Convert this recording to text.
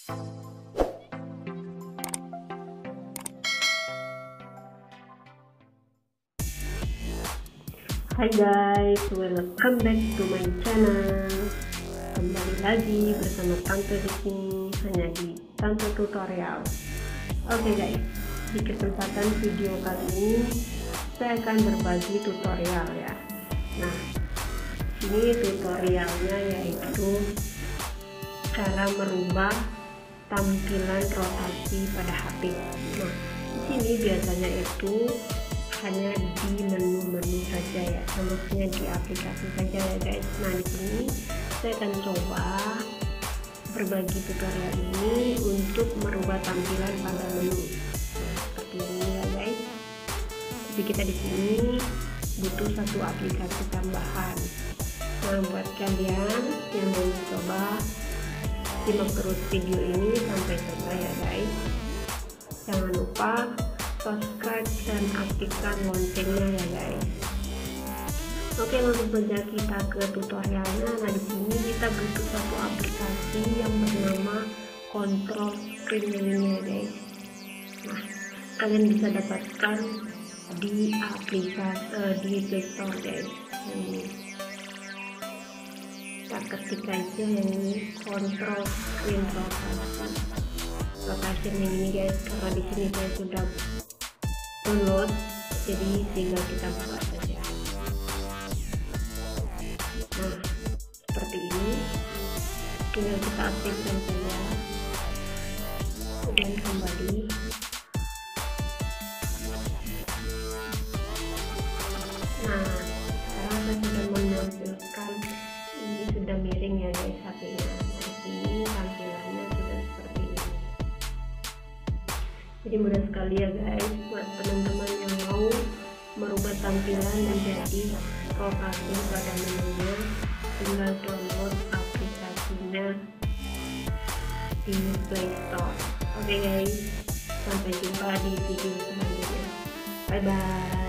Hai guys, welcome back to my channel. Kembali lagi bersama tante di sini, hanya di tante tutorial. Oke guys, di kesempatan video kali ini saya akan berbagi tutorial ya. Nah, ini tutorialnya yaitu cara merubah tampilan rotasi pada HP. Nah, di sini biasanya itu hanya di menu-menu saja ya, maksudnya di aplikasi saja ya guys. Nah, di sini saya akan coba berbagi tutorial ini untuk merubah tampilan pada menu. Nah, seperti ini ya guys. Jadi kita di sini butuh satu aplikasi tambahan. Nah, buat kalian yang mau coba, simak terus video ini sampai selesai ya guys. Jangan lupa subscribe dan aktifkan loncengnya ya guys. Oke, langsung saja kita ke tutorialnya. Nah, di sini kita butuh satu aplikasi yang bernama control screen ini ya guys. Nah, kalian bisa dapatkan di aplikasi di Play Store guys. Kita ketik aja yang ini, control screen rotasi yang ini guys, karena di sini saya sudah download, jadi tinggal kita buka saja. Nah, seperti ini, tinggal kita aktifkan saja, kemudian kembali. Nah, sekarang saya sudah menampilkan, ini sudah miring ya guys HP-nya. Nah, di sini tampilannya sudah seperti ini. Jadi mudah sekali ya guys buat teman-teman yang mau merubah tampilan menjadi rotasi pada menunya. Tinggal download aplikasinya di Play Store. Oke guys, sampai jumpa di video selanjutnya. Bye bye.